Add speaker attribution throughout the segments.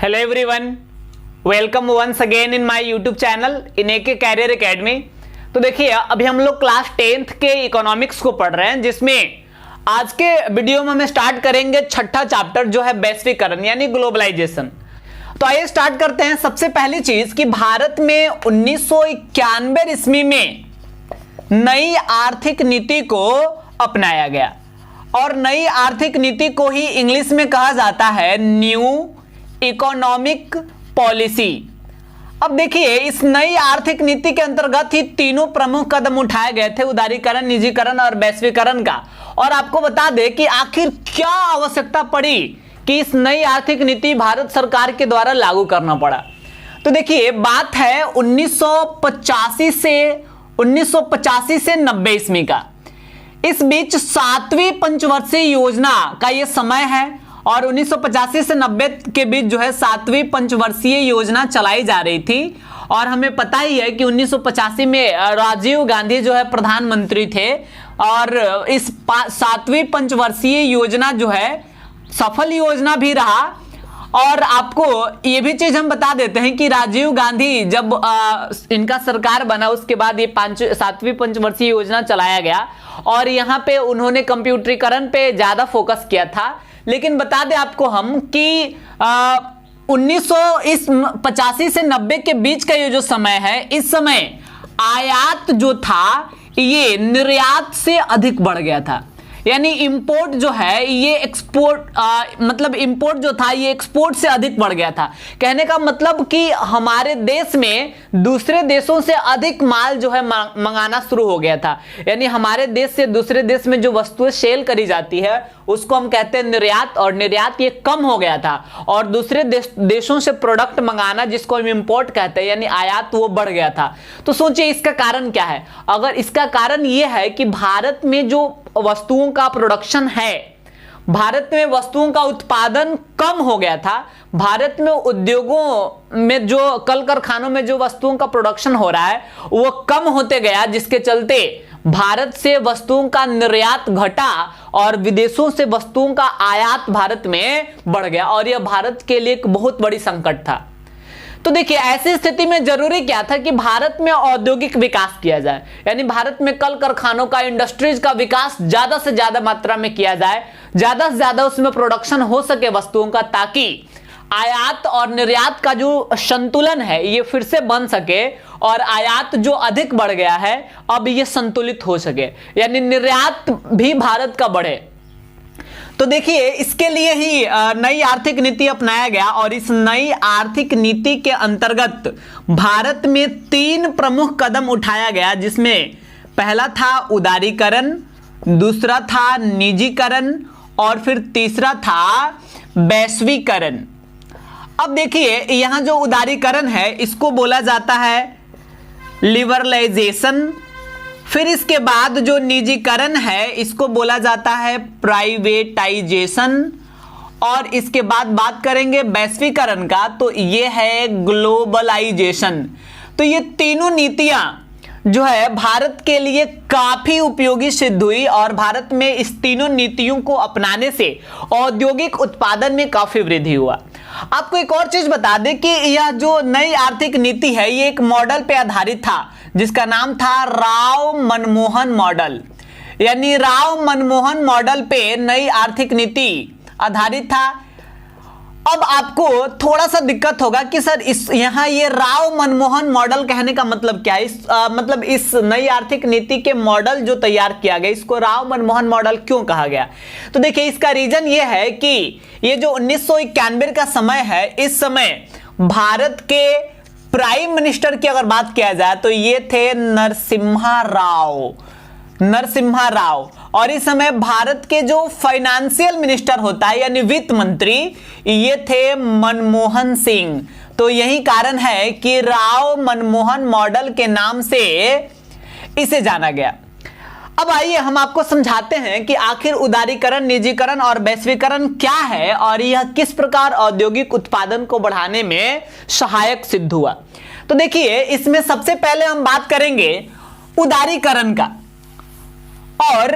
Speaker 1: Hello everyone, welcome once again in my YouTube channel in AK career academy. तो देखिए, अभी हम लोग क्लास 10th के इकोनॉमिक्स को पढ़ रहे हैं, जिसमें आज के वीडियो में हम स्टार्ट करेंगे छठा चैप्टर जो है वैश्वीकरण यानी ग्लोबलाइजेशन। तो आइए स्टार्ट करते हैं। सबसे पहली चीज कि भारत में 1991 ईस्वी में नई आर्थिक नीति को अपनाया गया और नई आर्थिक नीति को ही इंग्लिश में कहा जाता है न्यू इकोनॉमिक पॉलिसी। अब देखिए, इस नई आर्थिक नीति के अंतर्गत ही तीनों प्रमुख कदम उठाए गए थे, उदारीकरण, निजीकरण और वैश्वीकरण का। और आपको बता दें कि आखिर क्या आवश्यकता पड़ी कि इस नई आर्थिक नीति भारत सरकार के द्वारा लागू करना पड़ा। तो देखिए, बात है 1985 से 90 ईस्वी का। इस बीच 7वीं पंचवर्षीय योजना का यह समय है और 1985 से 90 के बीच जो है 7वीं पंचवर्षीय योजना चलाई जा रही थी। और हमें पता ही है कि 1985 में राजीव गांधी जो है प्रधानमंत्री थे और इस 7वीं पंचवर्षीय योजना जो है सफल योजना भी रहा। और आपको ये भी चीज हम बता देते हैं कि राजीव गांधी जब इनका सरकार बना, उसके बाद ये 7वीं पंचवर्षीय योजना चलाया गया और यहाँ पे उन्होंने कंप्यूटरीकरण पे ज्यादा फोकस किया था। लेकिन बता दें आपको हम कि 1985 से 90 के बीच का ये जो समय है, इस समय आयात जो था ये निर्यात से अधिक बढ़ गया था। यानी इंपोर्ट जो है ये एक्सपोर्ट मतलब इंपोर्ट जो था ये एक्सपोर्ट से अधिक बढ़ गया था। कहने का मतलब कि हमारे देश में दूसरे देशों से अधिक माल जो है मंगाना शुरू हो गया था। यानी हमारे देश से दूसरे देश में जो वस्तुएं सेल करी जाती है उसको हम कहते हैं निर्यात, और निर्यात ये कम हो गया था और दूसरे देशों से प्रोडक्ट मंगाना, जिसको हम इंपोर्ट कहते हैं यानी आयात, वो बढ़ गया था। तो सोचिए इसका कारण क्या है। अगर इसका कारण ये है कि भारत में जो वस्तुओं का प्रोडक्शन है, भारत में वस्तुओं का उत्पादन कम हो गया था। भारत में उद्योगों में जो कल कारखानों में जो वस्तुओं का प्रोडक्शन हो रहा है वो कम होते गया, जिसके चलते भारत से वस्तुओं का निर्यात घटा और विदेशों से वस्तुओं का आयात भारत में बढ़ गया और यह भारत के लिए एक बहुत बड़ी संकट था। तो देखिए, ऐसी स्थिति में जरूरी क्या था कि भारत में औद्योगिक विकास किया जाए, यानी भारत में कल कारखानों का, इंडस्ट्रीज का विकास ज्यादा से ज्यादा मात्रा में किया जाए, ज्यादा से ज्यादा उसमें प्रोडक्शन हो सके वस्तुओं का, ताकि आयात और निर्यात का जो संतुलन है ये फिर से बन सके और आयात जो अधिक बढ़ गया है अब ये संतुलित हो सके, यानी निर्यात भी भारत का बढ़े। तो देखिए, इसके लिए ही नई आर्थिक नीति अपनाया गया और इस नई आर्थिक नीति के अंतर्गत भारत में 3 प्रमुख कदम उठाया गया, जिसमें पहला था उदारीकरण, दूसरा था निजीकरण और फिर तीसरा था वैश्वीकरण। अब देखिए, यहां जो उदारीकरण है इसको बोला जाता है लिबरलाइजेशन। फिर इसके बाद जो निजीकरण है इसको बोला जाता है प्राइवेटाइजेशन और इसके बाद बात करेंगे वैश्वीकरण का, तो ये है ग्लोबलाइजेशन। तो ये तीनों नीतियां जो है भारत के लिए काफी उपयोगी सिद्ध हुई और भारत में इस तीनों नीतियों को अपनाने से औद्योगिक उत्पादन में काफी वृद्धि हुआ। आपको एक और चीज बता दें कि यह जो नई आर्थिक नीति है ये एक मॉडल पे आधारित था, जिसका नाम था राव मनमोहन मॉडल। यानी राव मनमोहन मॉडल पे नई आर्थिक नीति आधारित था। अब आपको थोड़ा सा दिक्कत होगा कि सर इस यहाँ ये राव मनमोहन मॉडल कहने का मतलब क्या है। मतलब इस नई आर्थिक नीति के मॉडल जो तैयार किया गया इसको राव मनमोहन मॉडल क्यों कहा गया। तो देखिए, इसका रीजन ये है कि ये जो 1991 का समय है, इस समय भारत के प्राइम मिनिस्टर की अगर बात किया जाए तो ये थे नरसिम्हा राव और इस समय भारत के जो फाइनेंशियल मिनिस्टर होता है यानी वित्त मंत्री, ये थे मनमोहन सिंह। तो यही कारण है कि राव मनमोहन मॉडल के नाम से इसे जाना गया। अब आइए हम आपको समझाते हैं कि आखिर उदारीकरण, निजीकरण और वैश्वीकरण क्या है और यह किस प्रकार औद्योगिक उत्पादन को बढ़ाने में सहायक सिद्ध हुआ। तो देखिए, इसमें सबसे पहले हम बात करेंगे उदारीकरण का और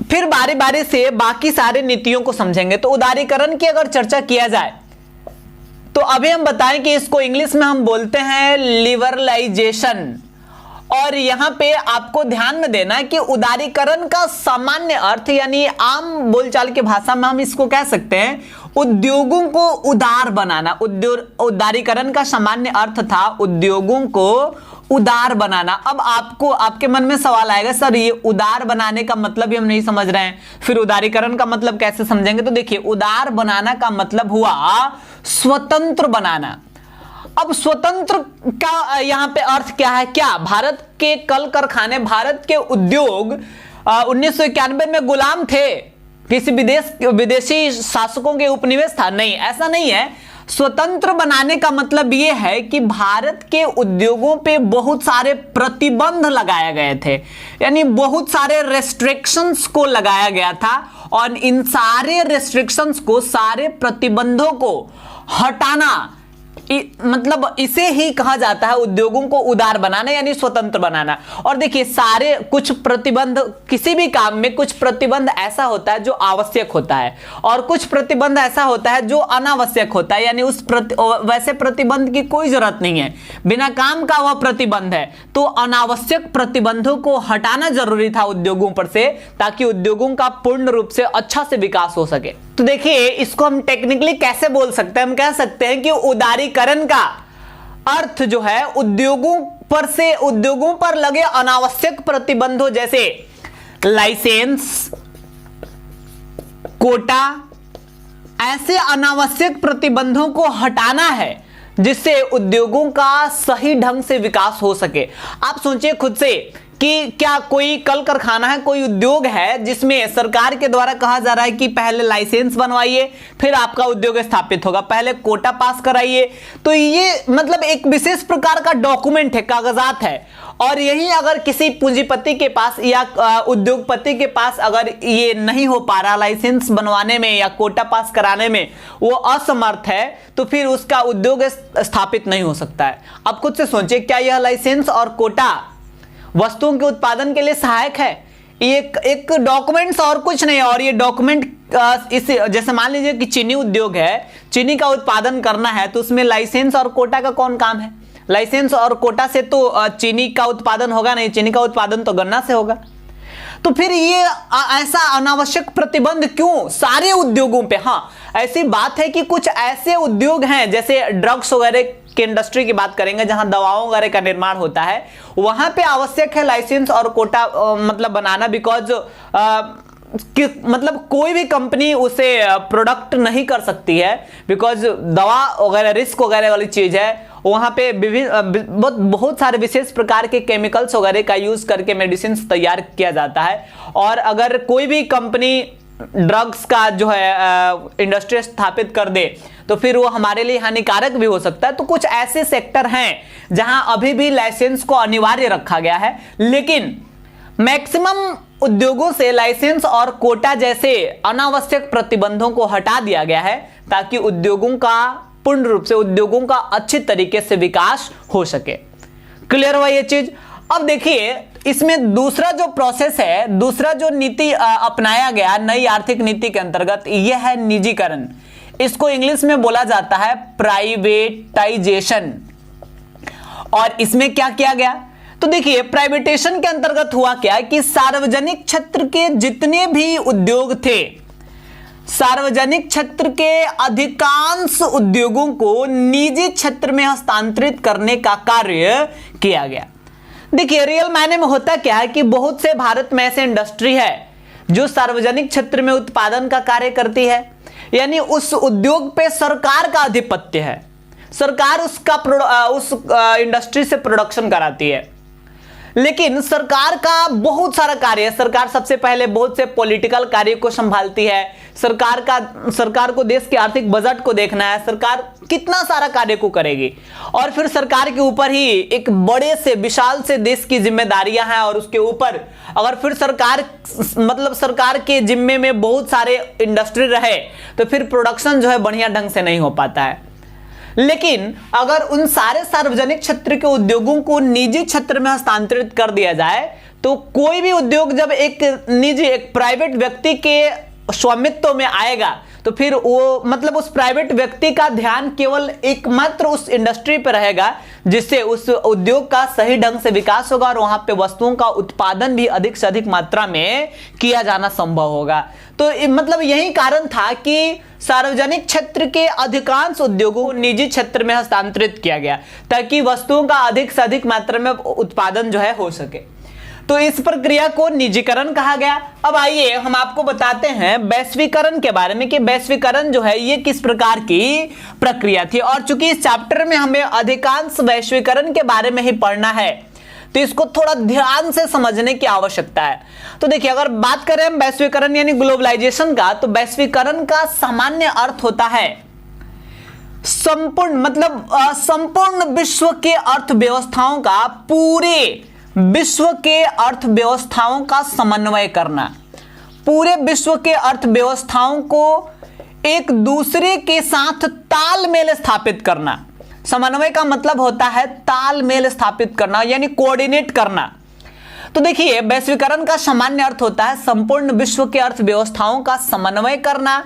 Speaker 1: फिर बारी बारी से बाकी सारे नीतियों को समझेंगे। तो उदारीकरण की अगर चर्चा किया जाए तो अभी हम बताएं कि इसको इंग्लिश में हम बोलते हैं लिबरलाइजेशन। और यहां पे आपको ध्यान में देना है कि उदारीकरण का सामान्य अर्थ यानी आम बोलचाल की भाषा में हम इसको कह सकते हैं उद्योगों को उदार बनाना। उदारीकरण का सामान्य अर्थ था उद्योगों को उदार बनाना। अब आपको आपके मन में सवाल आएगा, सर ये उदार बनाने का मतलब ही हम नहीं समझ रहे हैं, फिर उदारीकरण का मतलब कैसे समझेंगे? तो देखिए, उदार बनाना का मतलब हुआ स्वतंत्र बनाना। अब स्वतंत्र का यहां पे अर्थ क्या है? क्या भारत के कल कारखाने, भारत के उद्योग 1991 में गुलाम थे, किसी विदेशी शासकों के उपनिवेश था? नहीं, ऐसा नहीं है। स्वतंत्र बनाने का मतलब यह है कि भारत के उद्योगों पे बहुत सारे प्रतिबंध लगाए गए थे, यानी बहुत सारे रेस्ट्रिक्शंस को लगाया गया था, और इन सारे रेस्ट्रिक्शंस को, सारे प्रतिबंधों को हटाना, मतलब इसे ही कहा जाता है उद्योगों को उदार बनाना यानी स्वतंत्र बनाना। और देखिए, सारे कुछ प्रतिबंध, किसी भी काम में कुछ प्रतिबंध ऐसा होता है जो आवश्यक होता है, और कुछ प्रतिबंध ऐसा होता है जो अनावश्यक होता है, यानी वैसे प्रतिबंध की कोई जरूरत नहीं है, बिना काम का वह प्रतिबंध है। तो अनावश्यक प्रतिबंधों को हटाना जरूरी था उद्योगों पर से, ताकि उद्योगों का पूर्ण रूप से अच्छा से विकास हो सके। तो देखिए, इसको हम टेक्निकली कैसे बोल सकते हैं? हम कह सकते हैं कि उदारीकरण का अर्थ जो है उद्योगों पर लगे अनावश्यक प्रतिबंधों जैसे लाइसेंस, कोटा, ऐसे अनावश्यक प्रतिबंधों को हटाना है जिससे उद्योगों का सही ढंग से विकास हो सके। आप सोचिए खुद से कि क्या कोई कल कारखाना है, कोई उद्योग है जिसमें सरकार के द्वारा कहा जा रहा है कि पहले लाइसेंस बनवाइए फिर आपका उद्योग स्थापित होगा, पहले कोटा पास कराइए। तो ये मतलब एक विशेष प्रकार का डॉक्यूमेंट है, कागजात है, और यही अगर किसी पूंजीपति के पास या उद्योगपति के पास अगर ये नहीं हो पा रहा लाइसेंस बनवाने में या कोटा पास कराने में, वो असमर्थ है, तो फिर उसका उद्योग स्थापित नहीं हो सकता है। अब खुद से सोचिए, क्या यह लाइसेंस और कोटा वस्तुओं के उत्पादन के लिए सहायक है? एक डॉक्यूमेंट्स और कुछ नहीं। और ये डॉक्यूमेंट इस जैसे मान लीजिए कि चीनी उद्योग है, चीनी का उत्पादन करना है, तो उसमें लाइसेंस और कोटा का कौन काम है? लाइसेंस और कोटा से तो चीनी का उत्पादन होगा नहीं, चीनी का उत्पादन तो गन्ना से होगा। तो फिर ये ऐसा अनावश्यक प्रतिबंध क्यों सारे उद्योगों पे? हाँ, ऐसी बात है कि कुछ ऐसे उद्योग हैं जैसे ड्रग्स वगैरह की इंडस्ट्री की बात करेंगे, जहां दवाओं वगैरह का निर्माण होता है, वहां पे आवश्यक है लाइसेंस और कोटा मतलब बनाना, बिकॉज मतलब कोई भी कंपनी उसे प्रोडक्ट नहीं कर सकती है, बिकॉज दवा वगैरह रिस्क वगैरह वाली चीज है। वहां पे बहुत सारे विशेष प्रकार के केमिकल्स वगैरह का यूज करके मेडिसिन तैयार किया जाता है, और अगर कोई भी कंपनी ड्रग्स का जो है इंडस्ट्री स्थापित कर दे तो फिर वो हमारे लिए हानिकारक भी हो सकता है। तो कुछ ऐसे सेक्टर हैं जहां अभी भी लाइसेंस को अनिवार्य रखा गया है, लेकिन मैक्सिमम उद्योगों से लाइसेंस और कोटा जैसे अनावश्यक प्रतिबंधों को हटा दिया गया है, ताकि उद्योगों का पूर्ण रूप से उद्योगों का अच्छे तरीके से विकास हो सके। क्लियर हुआ ये चीज? अब देखिए, इसमें दूसरा जो प्रोसेस है, दूसरा जो नीति अपनाया गया नई आर्थिक नीति के अंतर्गत, यह है निजीकरण। इसको इंग्लिश में बोला जाता है प्राइवेटाइजेशन। और इसमें क्या किया गया? तो देखिए, प्राइवेटेशन के अंतर्गत हुआ क्या कि सार्वजनिक क्षेत्र के जितने भी उद्योग थे, सार्वजनिक क्षेत्र के अधिकांश उद्योगों को निजी क्षेत्र में हस्तांतरित करने का कार्य किया गया। देखिए, रियल मायने में होता क्या है कि बहुत से भारत में ऐसे इंडस्ट्री है जो सार्वजनिक क्षेत्र में उत्पादन का कार्य करती है, यानी उस उद्योग पे सरकार का आधिपत्य है, सरकार उस इंडस्ट्री से प्रोडक्शन कराती है। लेकिन सरकार का बहुत सारा कार्य है, सरकार सबसे पहले बहुत से पॉलिटिकल कार्य को संभालती है, सरकार को देश के आर्थिक बजट को देखना है, सरकार कितना सारा कार्य को करेगी, और फिर सरकार के ऊपर ही एक बड़े से विशाल से देश की जिम्मेदारियां हैं, और उसके ऊपर अगर फिर सरकार के जिम्मे में बहुत सारे इंडस्ट्री रहे तो फिर प्रोडक्शन जो है बढ़िया ढंग से नहीं हो पाता है। लेकिन अगर उन सारे सार्वजनिक क्षेत्र के उद्योगों को निजी क्षेत्र में हस्तांतरित कर दिया जाए, तो कोई भी उद्योग जब एक प्राइवेट व्यक्ति के स्वामित्व में आएगा, तो तो फिर वो मतलब उस प्राइवेट व्यक्ति का ध्यान केवल एकमात्र उस इंडस्ट्री पर रहेगा जिससे उस उद्योग का सही ढंग से विकास होगा और वहां पे वस्तुओं का उत्पादन भी अधिक से अधिक मात्रा में किया जाना संभव होगा। तो मतलब यही कारण था कि सार्वजनिक क्षेत्र के अधिकांश उद्योगों को निजी क्षेत्र में हस्तांतरित किया गया ताकि वस्तुओं का अधिक से अधिक मात्रा में उत्पादन जो है हो सके। तो इस प्रक्रिया को निजीकरण कहा गया। अब आइए हम आपको बताते हैं वैश्वीकरण के बारे में कि वैश्वीकरण जो है ये किस प्रकार की प्रक्रिया थी। और चूंकि इस चैप्टर में हमें अधिकांश वैश्वीकरण के बारे में ही पढ़ना है तो इसको थोड़ा ध्यान से समझने की आवश्यकता है। तो देखिए, अगर बात करें हम वैश्वीकरण यानी ग्लोबलाइजेशन का, तो वैश्वीकरण का सामान्य अर्थ होता है संपूर्ण मतलब संपूर्ण विश्व के अर्थव्यवस्थाओं का पूरे विश्व के अर्थव्यवस्थाओं का समन्वय करना, पूरे विश्व के अर्थव्यवस्थाओं को एक दूसरे के साथ तालमेल स्थापित करना। समन्वय का मतलब होता है तालमेल स्थापित करना यानी कोऑर्डिनेट करना। तो देखिए, वैश्वीकरण का सामान्य अर्थ होता है संपूर्ण विश्व के अर्थव्यवस्थाओं का समन्वय करना,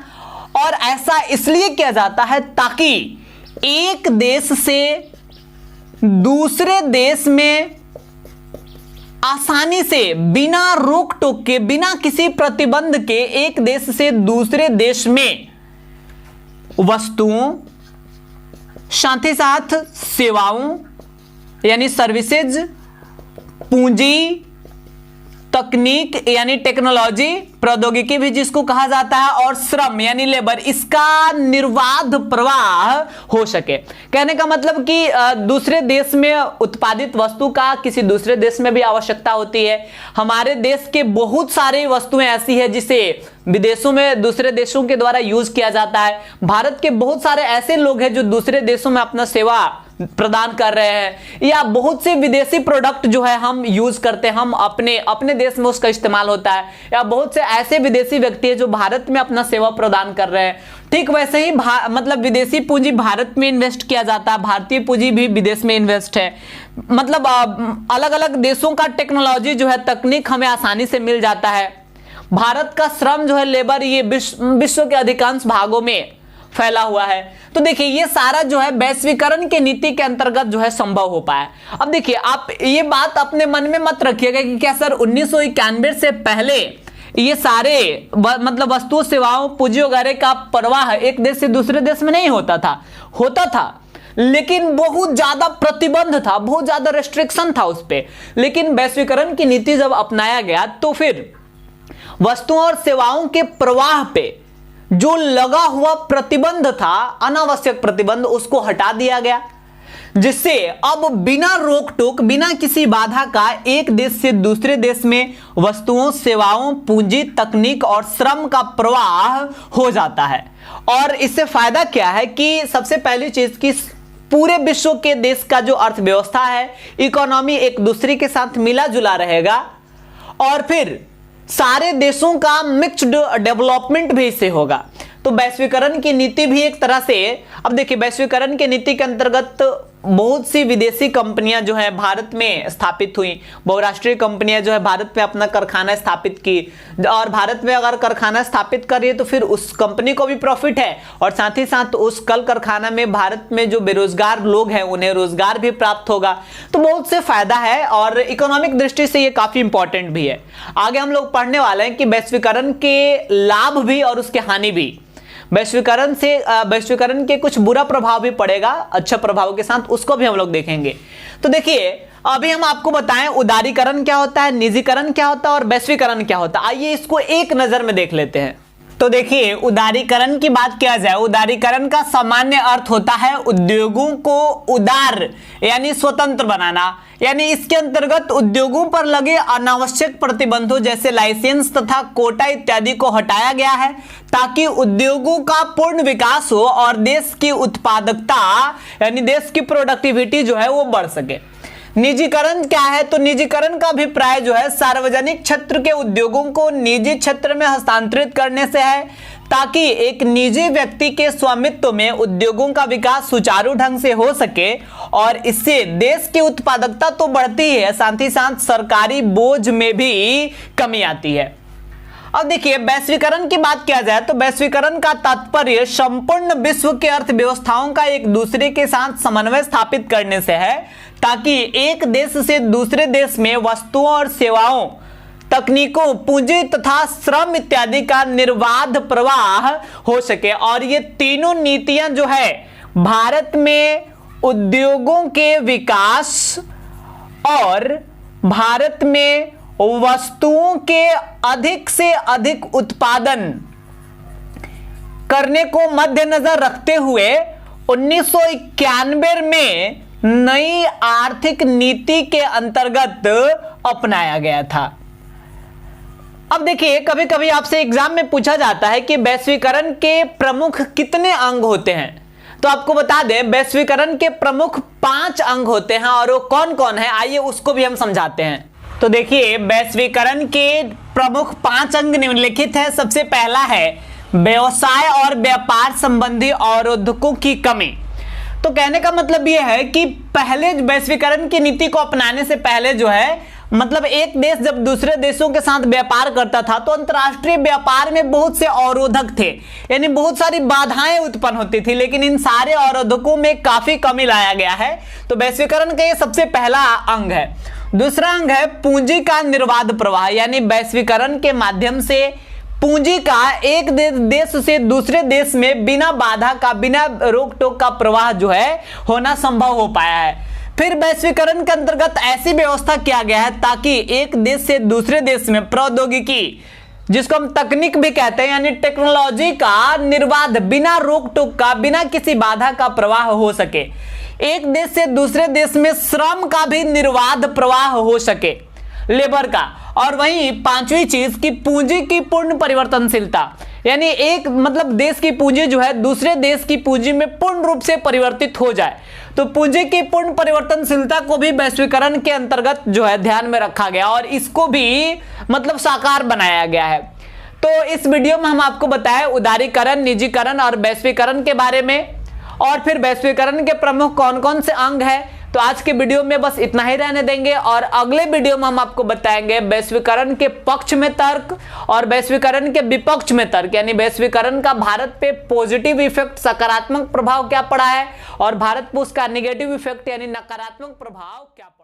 Speaker 1: और ऐसा इसलिए किया जाता है ताकि एक देश से दूसरे देश में आसानी से बिना रोक टोक के, बिना किसी प्रतिबंध के एक देश से दूसरे देश में वस्तुओं, साथ ही साथ सेवाओं यानी सर्विसेज, पूंजी, तकनीक यानी टेक्नोलॉजी, प्रौद्योगिकी भी जिसको कहा जाता है, और श्रम यानी लेबर, इसका निर्बाध प्रवाह हो सके। कहने का मतलब कि दूसरे देश में उत्पादित वस्तु का किसी दूसरे देश में भी आवश्यकता होती है। हमारे देश के बहुत सारे वस्तुएं ऐसी है जिसे विदेशों में दूसरे देशों के द्वारा यूज किया जाता है। भारत के बहुत सारे ऐसे लोग हैं जो दूसरे देशों में अपना सेवा प्रदान कर रहे हैं, या बहुत से विदेशी प्रोडक्ट जो है हम यूज करते हैं, हम अपने देश में उसका इस्तेमाल होता है, या बहुत से ऐसे विदेशी व्यक्ति है जो भारत में अपना सेवा प्रदान कर रहे हैं। ठीक वैसे ही मतलब विदेशी पूंजी भारत में इन्वेस्ट किया जाता है, भारतीय पूंजी भी विदेश में इन्वेस्ट है। मतलब अलग अलग देशों का टेक्नोलॉजी जो है, तकनीक हमें आसानी से मिल जाता है। भारत का श्रम जो है, लेबर, ये विश्व के अधिकांश भागों में फैला हुआ है। तो देखिए, ये सारा जो है वैश्वीकरण की नीति के अंतर्गत जो है संभव हो पाया। अब देखिए, आप ये बात अपने मन में मत रखिएगा कि क्या सर 1991 से पहले ये सारे मतलब वस्तुओं, सेवाओं, पूंजी वगैरह का प्रवाह एक देश से दूसरे देश में नहीं होता था। होता था, लेकिन बहुत ज्यादा प्रतिबंध था, बहुत ज्यादा रेस्ट्रिक्शन था उस पर। लेकिन वैश्वीकरण की नीति जब अपनाया गया तो फिर वस्तुओं और सेवाओं के प्रवाह पे जो लगा हुआ प्रतिबंध था, अनावश्यक प्रतिबंध, उसको हटा दिया गया, जिससे अब बिना रोक टोक, बिना किसी बाधा का एक देश से दूसरे देश में वस्तुओं, सेवाओं, पूंजी, तकनीक और श्रम का प्रवाह हो जाता है। और इससे फायदा क्या है कि सबसे पहली चीज की पूरे विश्व के देश का जो अर्थव्यवस्था है, इकोनॉमी एक दूसरे के साथ मिला जुला रहेगा, और फिर सारे देशों का मिक्स्ड डेवलपमेंट भी इससे होगा। तो वैश्वीकरण की नीति भी एक तरह से, अब देखिए, वैश्वीकरण की नीति के अंतर्गत बहुत सी विदेशी कंपनियां जो है भारत में स्थापित हुई, बहुराष्ट्रीय कंपनियां जो है भारत में अपना कारखाना स्थापित की, और भारत में अगर कारखाना स्थापित कर रही है तो फिर उस कंपनी को भी प्रॉफिट है, और साथ ही साथ उस कल कारखाना में भारत में जो बेरोजगार लोग हैं उन्हें रोजगार भी प्राप्त होगा। तो बहुत से फायदा है, और इकोनॉमिक दृष्टि से ये काफी इंपॉर्टेंट भी है। आगे हम लोग पढ़ने वाले हैं कि वैश्वीकरण के लाभ भी और उसके हानि भी। वैश्वीकरण के कुछ बुरा प्रभाव भी पड़ेगा, अच्छा प्रभाव के साथ, उसको भी हम लोग देखेंगे। तो देखिए, अभी हम आपको बताएं उदारीकरण क्या होता है, निजीकरण क्या होता है और वैश्वीकरण क्या होता है। आइए इसको एक नजर में देख लेते हैं। तो देखिए, उदारीकरण की बात किया जाए, उदारीकरण का सामान्य अर्थ होता है उद्योगों को उदार यानी स्वतंत्र बनाना, यानी इसके अंतर्गत उद्योगों पर लगे अनावश्यक प्रतिबंधों जैसे लाइसेंस तथा कोटा इत्यादि को हटाया गया है, ताकि उद्योगों का पूर्ण विकास हो और देश की उत्पादकता यानी देश की प्रोडक्टिविटी जो है वो बढ़ सके। निजीकरण क्या है? तो निजीकरण का अभिप्राय जो है सार्वजनिक क्षेत्र के उद्योगों को निजी क्षेत्र में हस्तांतरित करने से है, ताकि एक निजी व्यक्ति के स्वामित्व में उद्योगों का विकास सुचारू ढंग से हो सके, और इससे देश की उत्पादकता तो बढ़ती है, साथ ही साथ सरकारी बोझ में भी कमी आती है। अब देखिए, वैश्वीकरण की बात किया जाए तो वैश्वीकरण का तात्पर्य संपूर्ण विश्व के अर्थव्यवस्थाओं का एक दूसरे के साथ समन्वय स्थापित करने से है, ताकि एक देश से दूसरे देश में वस्तुओं और सेवाओं, तकनीकों, पूंजी तथा श्रम इत्यादि का निर्बाध प्रवाह हो सके। और ये तीनों नीतियां जो है भारत में उद्योगों के विकास और भारत में वस्तुओं के अधिक से अधिक उत्पादन करने को मद्देनजर रखते हुए 1991 में नई आर्थिक नीति के अंतर्गत अपनाया गया था। अब देखिए, कभी कभी आपसे एग्जाम में पूछा जाता है कि वैश्वीकरण के प्रमुख कितने अंग होते हैं, तो आपको बता दें वैश्वीकरण के प्रमुख 5 अंग होते हैं, और वो कौन कौन है आइए उसको भी हम समझाते हैं। तो देखिए, वैश्वीकरण के प्रमुख 5 अंग निम्नलिखित है। सबसे पहला है व्यवसाय और व्यापार संबंधी अवरोधकों की कमी। तो कहने का मतलब यह है कि पहले वैश्वीकरण की नीति को अपनाने से पहले जो है, मतलब एक देश जब दूसरे देशों के साथ व्यापार करता था तो अंतर्राष्ट्रीय व्यापार में बहुत से अवरोधक थे, यानी बहुत सारी बाधाएं उत्पन्न होती थी, लेकिन इन सारे अवरोधकों में काफी कमी लाया गया है। तो वैश्वीकरण का ये सबसे पहला अंग है। दूसरा अंग है पूंजी का निर्बाध प्रवाह, यानी वैश्वीकरण के माध्यम से पूंजी का एक देश से दूसरे देश में बिना बाधा का, बिना रोक टोक का प्रवाह जो है होना संभव हो पाया है। फिर वैश्वीकरण के अंतर्गत ऐसी व्यवस्था किया गया है ताकि एक देश से दूसरे देश में प्रौद्योगिकी, जिसको हम तकनीक भी कहते हैं, यानी टेक्नोलॉजी का निर्बाध, बिना रोक टोक का, बिना किसी बाधा का प्रवाह हो सके। एक देश से दूसरे देश में श्रम का भी निर्बाध प्रवाह हो सके, लेबर का। और वहीं 5वीं चीज की पूंजी की पूर्ण परिवर्तनशीलता, यानी एक मतलब देश की पूंजी जो है दूसरे देश की पूंजी में पूर्ण रूप से परिवर्तित हो जाए। तो पूंजी की पूर्ण परिवर्तनशीलता को भी वैश्वीकरण के अंतर्गत जो है ध्यान में रखा गया और इसको भी मतलब साकार बनाया गया है। तो इस वीडियो में हम आपको बताएं उदारीकरण, निजीकरण और वैश्वीकरण के बारे में, और फिर वैश्वीकरण के प्रमुख कौन कौन से अंग हैं। तो आज के वीडियो में बस इतना ही रहने देंगे, और अगले वीडियो में हम आपको बताएंगे वैश्वीकरण के पक्ष में तर्क और वैश्वीकरण के विपक्ष में तर्क, यानी वैश्वीकरण का भारत पे पॉजिटिव इफेक्ट, सकारात्मक प्रभाव क्या पड़ा है, और भारत पे उसका नेगेटिव इफेक्ट यानी नकारात्मक प्रभाव क्या पड़ा।